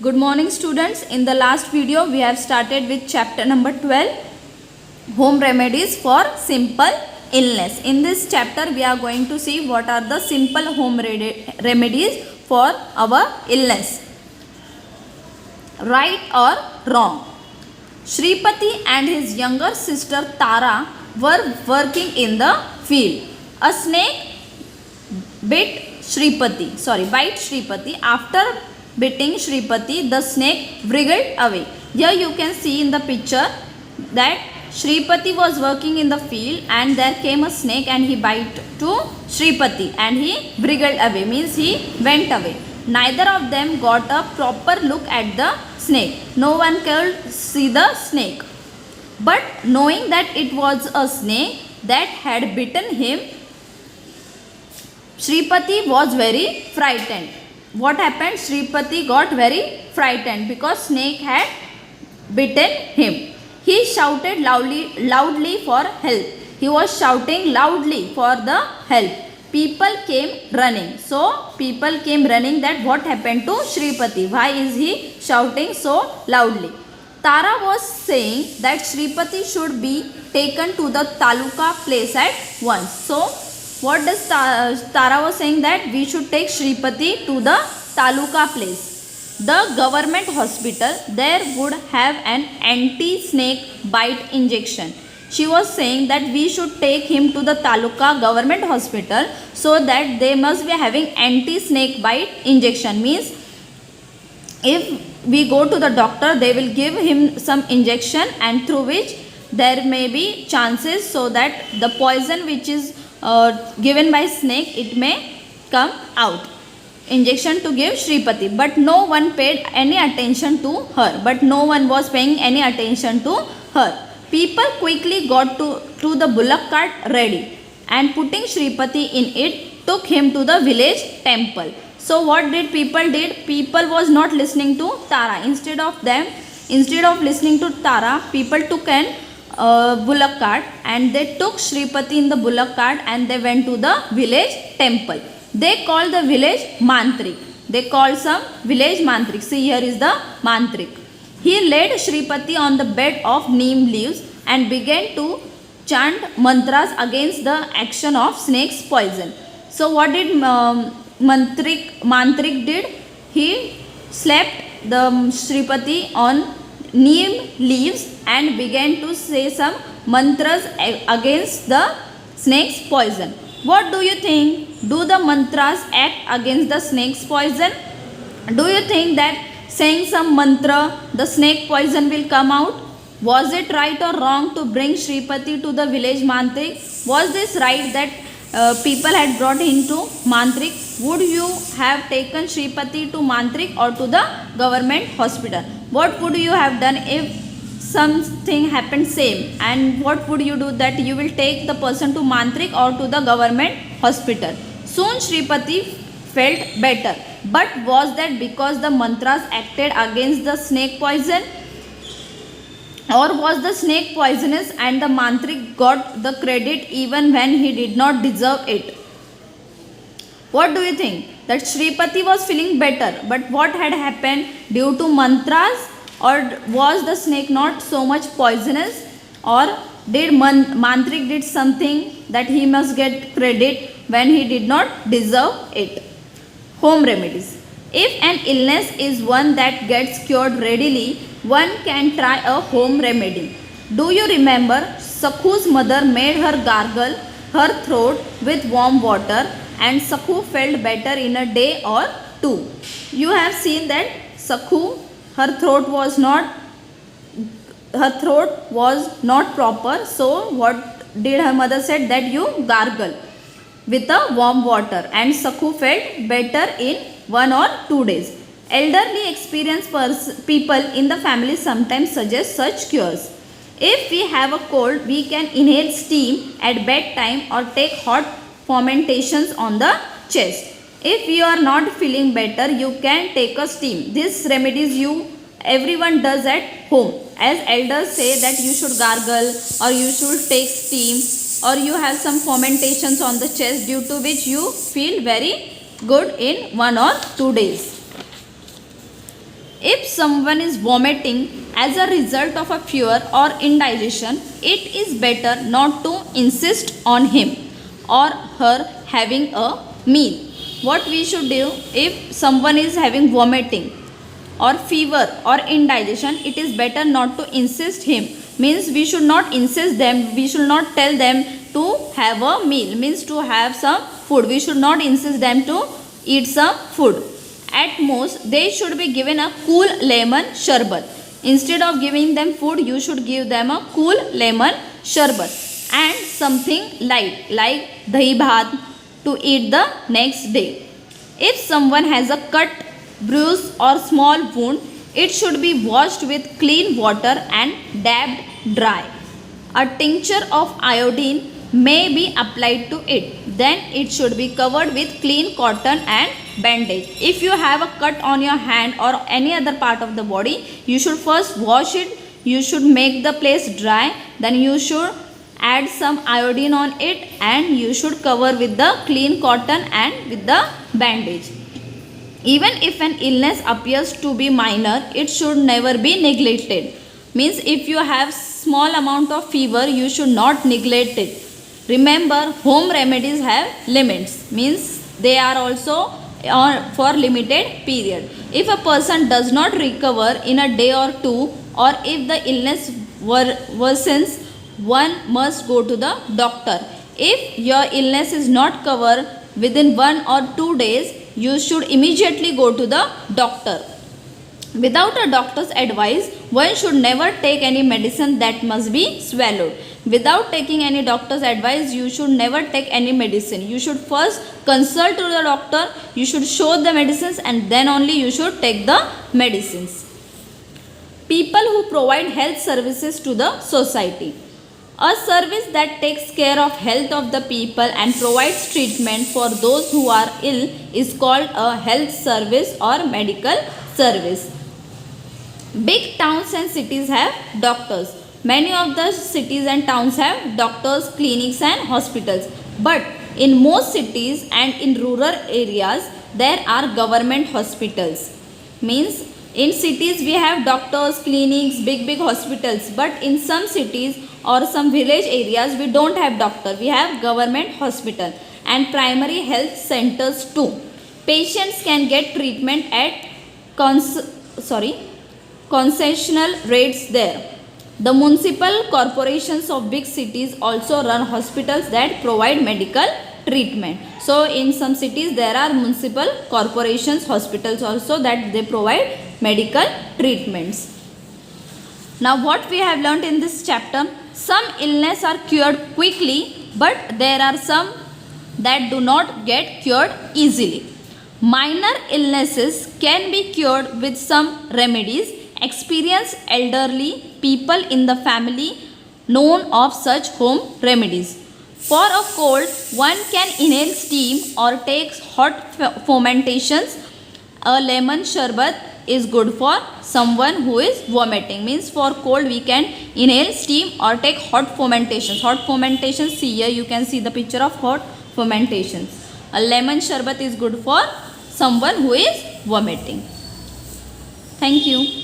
Good morning students. In the last video we have started with chapter number 12, home remedies for simple illness. In this chapter we are going to see what are the simple home remedies for our illness. Right or wrong? Shripati and his younger sister Tara were working in the field. A snake bite Shripati. After biting Shripati, the snake wriggled away. Here you can see in the picture that Shripati was working in the field and there came a snake and he bit to Shripati and he wriggled away, means he went away. Neither of them got a proper look at the snake. No one could see the snake. But knowing that it was a snake that had bitten him, Shripati was very frightened. What happened? Shripati got very frightened because snake had bitten him. He shouted loudly for help. He was shouting loudly for the help. People came running. So people came running that what happened to Shripati? Why is he shouting so loudly? Tara was saying that Shripati should be taken to the taluka place at once. So what does Tara was saying that we should take Shripati to the taluka place. The government hospital there would have an anti-snake bite injection. She was saying that we should take him to the taluka government hospital so that they must be having anti-snake bite injection. Means if we go to the doctor, they will give him some injection and through which there may be chances so that the poison which is given by snake, it may come out. Injection to give Shripati, but no one paid any attention to her. But no one was paying any attention to her. People quickly got to the bullock cart ready and putting Shripati in it, took him to the village temple. So what did people did? People was not listening to Tara. Instead of listening to Tara, people took an bullock cart and they took Shripati in the bullock cart and they went to the village temple. They called the village mantrik. They called some village mantrik. See, here is the mantrik. He laid Shripati on the bed of neem leaves and began to chant mantras against the action of snake's poison. So what did mantrik did? He slapped the Shripati on neem leaves and began to say some mantras against the snake's poison. What do you think? Do the mantras act against the snake's poison? Do you think that saying some mantra, the snake poison will come out? Was it right or wrong to bring Shripati to the village mantrik? Was this right that people had brought into mantrik? Would you have taken Shripati to mantrik or to the government hospital? What would you have done if something happened same, and what would you do? That you will take the person to mantrik or to the government hospital? Soon Shripati felt better, but was that because the mantras acted against the snake poison, or was the snake poisonous and the mantrik got the credit even when he did not deserve it? What do you think? That Shripati was feeling better, but what had happened? Due to mantras, or was the snake not so much poisonous, or did mantrik did something that he must get credit when he did not deserve it? Home remedies. If an illness is one that gets cured readily, one can try a home remedy. Do you remember Sakhu's mother made her gargle her throat with warm water and Sakhu felt better in a day or two? You have seen that Sakhu, her throat was not proper, so what did her mother said? That you gargle with a warm water and Sakhu felt better in 1 or 2 days. Elderly experienced people in the family sometimes suggest such cures. If we have a cold, we can inhale steam at bedtime or take hot fomentations on the chest. If you are not feeling better, you can take a steam. These remedies everyone does at home. As elders say that you should gargle or you should take steam or you have some fomentations on the chest, due to which you feel very good in 1 or 2 days. If someone is vomiting as a result of a fever or indigestion, it is better not to insist on him or her having a meal. What we should do if someone is having vomiting or fever or indigestion, it is better not to insist him. Means we should not insist them, we should not tell them to have a meal, means to have some food. We should not insist them to eat some food. At most they should be given a cool lemon sharbat. Instead of giving them food, you should give them a cool lemon sharbat and something light like dahi bhat to eat the next day. If someone has a cut, bruise or small wound, it should be washed with clean water and dabbed dry. A tincture of iodine may be applied to it. Then it should be covered with clean cotton and bandage. If you have a cut on your hand or any other part of the body, you should first wash it, you should make the place dry, then you should add some iodine on it and you should cover with the clean cotton and with the bandage. Even if an illness appears to be minor, it should never be neglected. Means if you have small amount of fever, you should not neglect it. Remember, home remedies have limits, means they are also for limited period. If a person does not recover in a day or two, or if the illness worsens, one must go to the doctor. If your illness is not covered within 1 or 2 days, you should immediately go to the doctor. Without a doctor's advice, one should never take any medicine that must be swallowed. Without taking any doctor's advice, you should never take any medicine. You should first consult to the doctor, you should show the medicines and then only you should take the medicines. People who provide health services to the society. A service that takes care of health of the people and provides treatment for those who are ill is called a health service or medical service. Big towns and cities have doctors. Many of the cities and towns have doctors, clinics and hospitals. But in most cities and in rural areas, there are government hospitals. Means in cities we have doctors, clinics, big hospitals. But in some cities or some village areas, we don't have doctor. We have government hospital and primary health centers too. Patients can get treatment at concessional rates there. The municipal corporations of big cities also run hospitals that provide medical treatment. So in some cities there are municipal corporations hospitals also that they provide medical treatments. Now what we have learnt in this chapter, some illness are cured quickly, but there are some that do not get cured easily. Minor illnesses can be cured with some remedies. Experienced elderly people in the family known of such home remedies. For a cold, one can inhale steam or take hot fomentations. A lemon sharbat is good for someone who is vomiting. Means for cold we can inhale steam or take hot fomentations. Hot fomentations, see here you can see the picture of hot fomentations. A lemon sharbat is good for someone who is vomiting. Thank you.